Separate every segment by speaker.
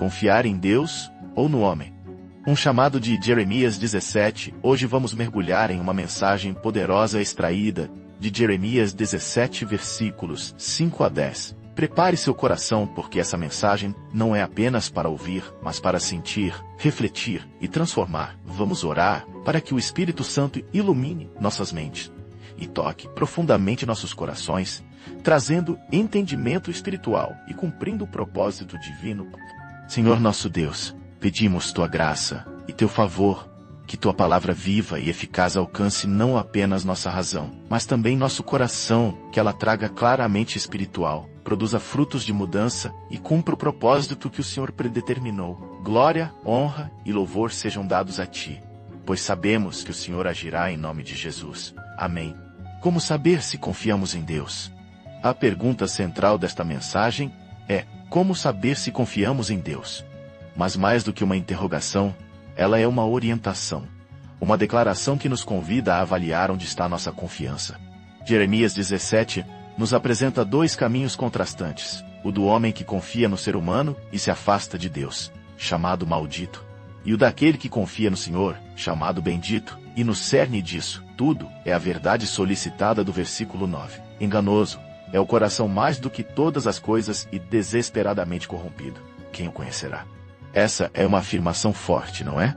Speaker 1: Confiar em Deus ou no homem? Um chamado de Jeremias 17. Hoje vamos mergulhar em uma mensagem poderosa extraída de Jeremias 17, versículos 5 a 10. Prepare seu coração, porque essa mensagem não é apenas para ouvir, mas para sentir, refletir e transformar. Vamos orar para que o Espírito Santo ilumine nossas mentes e toque profundamente nossos corações, trazendo entendimento espiritual e cumprindo o propósito divino. Senhor nosso Deus, pedimos Tua graça e Teu favor, que Tua palavra viva e eficaz alcance não apenas nossa razão, mas também nosso coração, que ela traga claramente espiritual, produza frutos de mudança e cumpra o propósito que o Senhor predeterminou. Glória, honra e louvor sejam dados a Ti, pois sabemos que o Senhor agirá em nome de Jesus. Amém. Como saber se confiamos em Deus? A pergunta central desta mensagem é: como saber se confiamos em Deus? Mas mais do que uma interrogação, ela é uma orientação, uma declaração que nos convida a avaliar onde está nossa confiança. Jeremias 17 nos apresenta dois caminhos contrastantes: o do homem que confia no ser humano e se afasta de Deus, chamado maldito, e o daquele que confia no Senhor, chamado bendito. E no cerne disso tudo é a verdade solicitada do versículo 9. Enganoso é o coração mais do que todas as coisas e desesperadamente corrompido. Quem o conhecerá? Essa é uma afirmação forte, não é?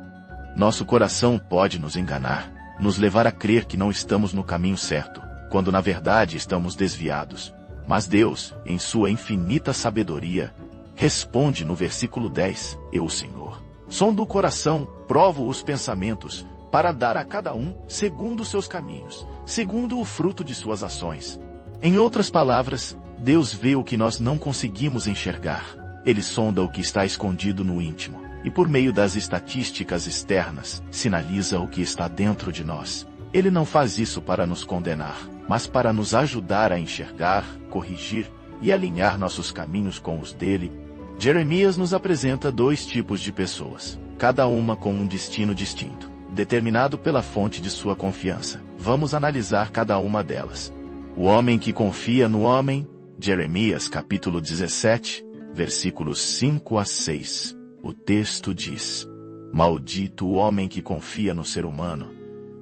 Speaker 1: Nosso coração pode nos enganar, nos levar a crer que não estamos no caminho certo, quando na verdade estamos desviados. Mas Deus, em sua infinita sabedoria, responde no versículo 10, Eu, Senhor, sondo o coração, provo os pensamentos, para dar a cada um segundo os seus caminhos, segundo o fruto de suas ações. Em outras palavras, Deus vê o que nós não conseguimos enxergar. Ele sonda o que está escondido no íntimo, e por meio das estatísticas externas, sinaliza o que está dentro de nós. Ele não faz isso para nos condenar, mas para nos ajudar a enxergar, corrigir e alinhar nossos caminhos com os dele. Jeremias nos apresenta dois tipos de pessoas, cada uma com um destino distinto, determinado pela fonte de sua confiança. Vamos analisar cada uma delas. O homem que confia no homem, Jeremias capítulo 17, versículos 5 a 6. O texto diz: Maldito o homem que confia no ser humano,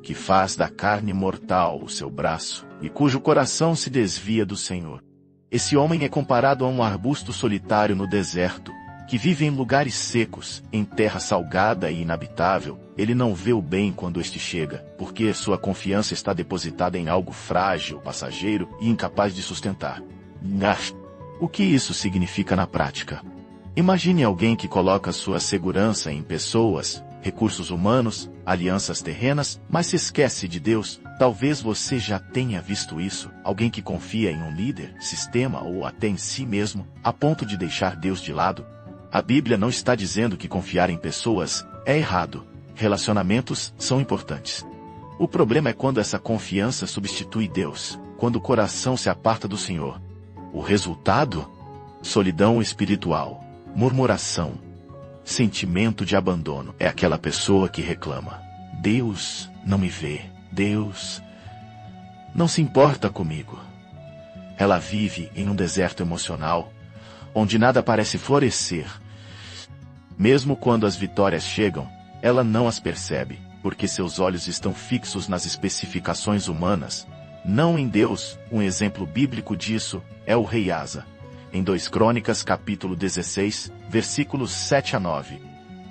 Speaker 1: que faz da carne mortal o seu braço, e cujo coração se desvia do Senhor. Esse homem é comparado a um arbusto solitário no deserto, que vive em lugares secos, em terra salgada e inabitável. Ele não vê o bem quando este chega, porque sua confiança está depositada em algo frágil, passageiro e incapaz de sustentar. O que isso significa na prática? Imagine alguém que coloca sua segurança em pessoas, recursos humanos, alianças terrenas, mas se esquece de Deus. Talvez você já tenha visto isso. Alguém que confia em um líder, sistema ou até em si mesmo, a ponto de deixar Deus de lado. A Bíblia não está dizendo que confiar em pessoas é errado. Relacionamentos são importantes. O problema é quando essa confiança substitui Deus, quando o coração se aparta do Senhor. O resultado? Solidão espiritual, murmuração, sentimento de abandono. É aquela pessoa que reclama: Deus não me vê, Deus não se importa comigo. Ela vive em um deserto emocional, onde nada parece florescer. Mesmo quando as vitórias chegam, ela não as percebe, porque seus olhos estão fixos nas especificações humanas, não em Deus. Um exemplo bíblico disso é o rei Asa. Em 2 Crônicas capítulo 16, versículos 7 a 9.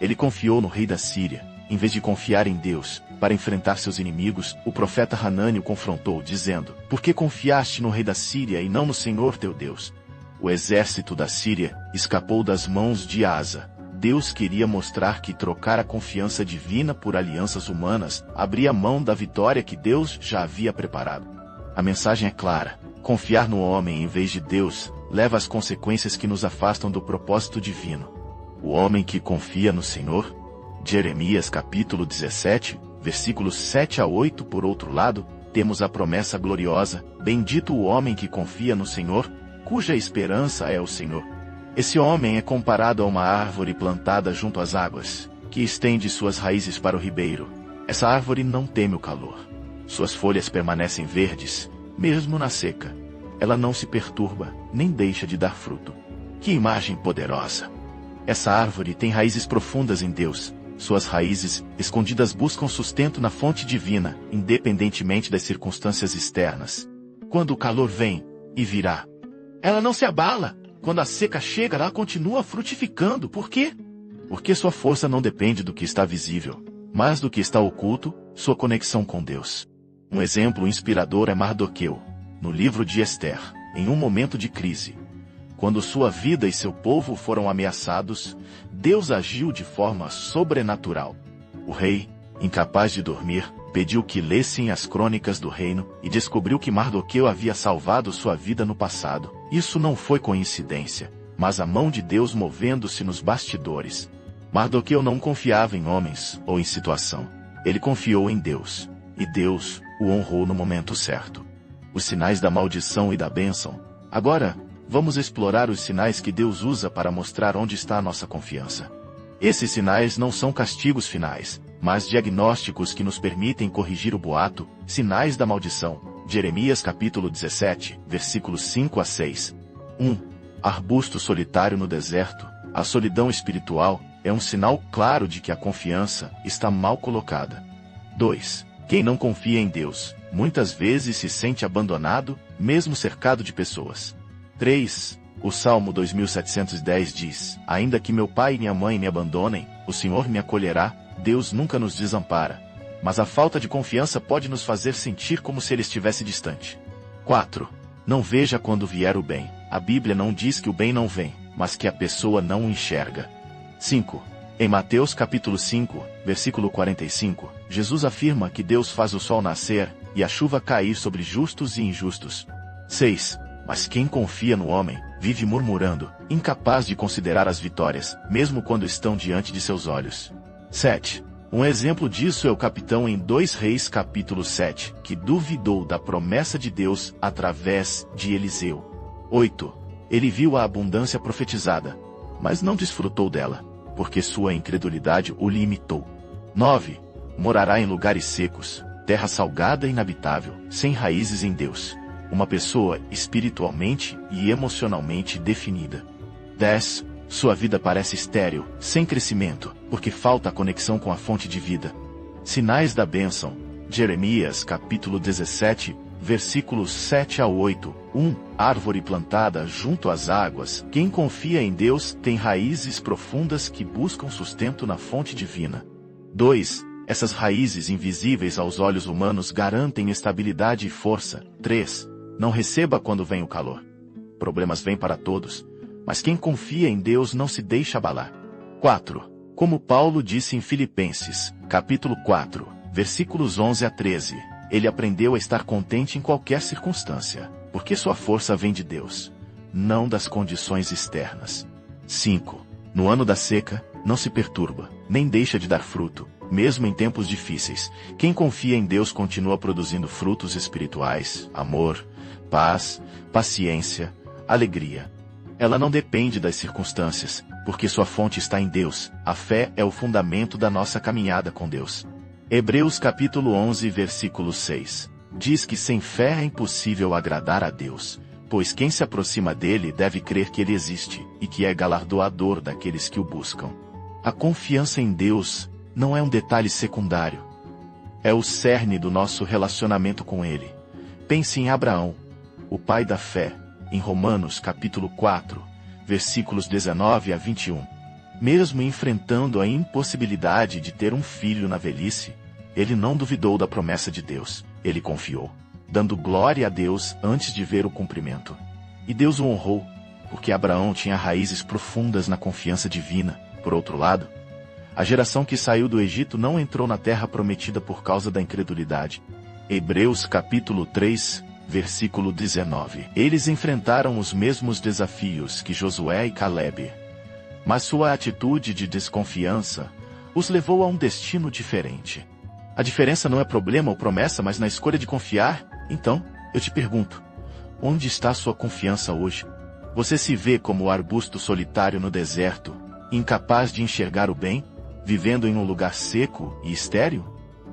Speaker 1: Ele confiou no rei da Síria, em vez de confiar em Deus. Para enfrentar seus inimigos, o profeta Hanani o confrontou, dizendo: Por que confiaste no rei da Síria e não no Senhor teu Deus? O exército da Síria escapou das mãos de Asa. Deus queria mostrar que trocar a confiança divina por alianças humanas abria mão da vitória que Deus já havia preparado. A mensagem é clara: confiar no homem em vez de Deus leva às consequências que nos afastam do propósito divino. O homem que confia no Senhor, Jeremias capítulo 17, versículos 7 a 8. Por outro lado, temos a promessa gloriosa: Bendito o homem que confia no Senhor, cuja esperança é o Senhor. Esse homem é comparado a uma árvore plantada junto às águas, que estende suas raízes para o ribeiro. Essa árvore não teme o calor. Suas folhas permanecem verdes, mesmo na seca. Ela não se perturba, nem deixa de dar fruto. Que imagem poderosa! Essa árvore tem raízes profundas em Deus. Suas raízes, escondidas, buscam sustento na fonte divina, independentemente das circunstâncias externas. Quando o calor vem, e virá, ela não se abala. Quando a seca chega, ela continua frutificando. Por quê? Porque sua força não depende do que está visível, mas do que está oculto, sua conexão com Deus. Um exemplo inspirador é Mardoqueu, no livro de Esther, em um momento de crise. Quando sua vida e seu povo foram ameaçados, Deus agiu de forma sobrenatural. O rei, incapaz de dormir, pediu que lessem as crônicas do reino e descobriu que Mardoqueu havia salvado sua vida no passado. Isso não foi coincidência, mas a mão de Deus movendo-se nos bastidores. Mardoqueu não confiava em homens ou em situação. Ele confiou em Deus, e Deus o honrou no momento certo. Os sinais da maldição e da bênção. Agora, vamos explorar os sinais que Deus usa para mostrar onde está a nossa confiança. Esses sinais não são castigos finais, mas diagnósticos que nos permitem corrigir o boato, sinais da maldição. Jeremias capítulo 17, versículos 5 a 6. 1. Arbusto solitário no deserto. A solidão espiritual é um sinal claro de que a confiança está mal colocada. 2. Quem não confia em Deus, muitas vezes se sente abandonado, mesmo cercado de pessoas. 3. O Salmo 2710 diz: Ainda que meu pai e minha mãe me abandonem, o Senhor me acolherá. Deus nunca nos desampara. Mas a falta de confiança pode nos fazer sentir como se Ele estivesse distante. 4. Não veja quando vier o bem. A Bíblia não diz que o bem não vem, mas que a pessoa não o enxerga. 5. Em Mateus capítulo 5, versículo 45, Jesus afirma que Deus faz o sol nascer e a chuva cair sobre justos e injustos. 6. Mas quem confia no homem, vive murmurando, incapaz de considerar as vitórias, mesmo quando estão diante de seus olhos. 7. Um exemplo disso é o capitão em 2 Reis capítulo 7, que duvidou da promessa de Deus através de Eliseu. 8. Ele viu a abundância profetizada, mas não desfrutou dela, porque sua incredulidade o limitou. 9. Morará em lugares secos, terra salgada e inabitável, sem raízes em Deus. Uma pessoa espiritualmente e emocionalmente definida. 10. Sua vida parece estéril, sem crescimento, porque falta a conexão com a fonte de vida. Sinais da bênção. Jeremias capítulo 17, versículos 7 a 8. 1. Árvore plantada junto às águas. Quem confia em Deus tem raízes profundas que buscam sustento na fonte divina. 2. Essas raízes invisíveis aos olhos humanos garantem estabilidade e força. 3. Não receba quando vem o calor. Problemas vêm para todos, mas quem confia em Deus não se deixa abalar. 4. Como Paulo disse em Filipenses, capítulo 4, versículos 11 a 13, ele aprendeu a estar contente em qualquer circunstância, porque sua força vem de Deus, não das condições externas. 5. No ano da seca, não se perturba, nem deixa de dar fruto, mesmo em tempos difíceis. Quem confia em Deus continua produzindo frutos espirituais, amor, paz, paciência, alegria. Ela não depende das circunstâncias, porque sua fonte está em Deus. A fé é o fundamento da nossa caminhada com Deus. Hebreus capítulo 11, versículo 6. Diz que sem fé é impossível agradar a Deus, pois quem se aproxima dele deve crer que ele existe, e que é galardoador daqueles que o buscam. A confiança em Deus não é um detalhe secundário. É o cerne do nosso relacionamento com ele. Pense em Abraão, o pai da fé, em Romanos capítulo 4, versículos 19 a 21. Mesmo enfrentando a impossibilidade de ter um filho na velhice, ele não duvidou da promessa de Deus, ele confiou, dando glória a Deus antes de ver o cumprimento. E Deus o honrou, porque Abraão tinha raízes profundas na confiança divina. Por outro lado, a geração que saiu do Egito não entrou na terra prometida por causa da incredulidade. Hebreus capítulo 3, versículo 19. Eles enfrentaram os mesmos desafios que Josué e Calebe, mas sua atitude de desconfiança os levou a um destino diferente. A diferença não é problema ou promessa, mas na escolha de confiar. Então, eu te pergunto, onde está sua confiança hoje? Você se vê como o arbusto solitário no deserto, incapaz de enxergar o bem, vivendo em um lugar seco e estéril?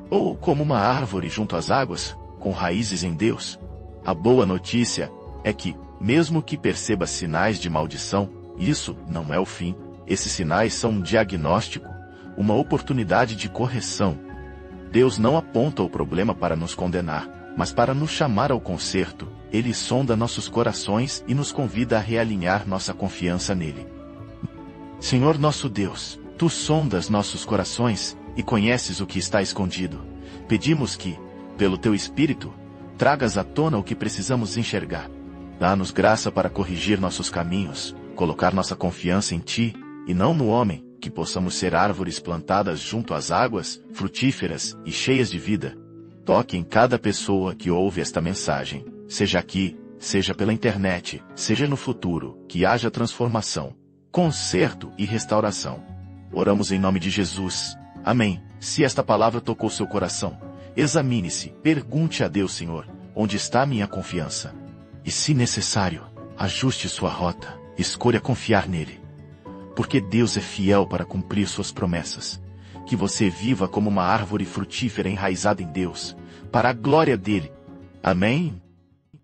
Speaker 1: Ou como uma árvore junto às águas, com raízes em Deus? A boa notícia é que, mesmo que perceba sinais de maldição, isso não é o fim. Esses sinais são um diagnóstico, uma oportunidade de correção. Deus não aponta o problema para nos condenar, mas para nos chamar ao conserto. Ele sonda nossos corações e nos convida a realinhar nossa confiança nele. Senhor nosso Deus, Tu sondas nossos corações e conheces o que está escondido. Pedimos que, pelo Teu Espírito, tragas à tona o que precisamos enxergar. Dá-nos graça para corrigir nossos caminhos, colocar nossa confiança em Ti, e não no homem, que possamos ser árvores plantadas junto às águas, frutíferas e cheias de vida. Toque em cada pessoa que ouve esta mensagem, seja aqui, seja pela internet, seja no futuro, que haja transformação, conserto e restauração. Oramos em nome de Jesus. Amém. Se esta palavra tocou seu coração, examine-se, pergunte a Deus, Senhor, onde está a minha confiança? E se necessário, ajuste sua rota, escolha confiar nele. Porque Deus é fiel para cumprir suas promessas. Que você viva como uma árvore frutífera enraizada em Deus, para a glória dele. Amém?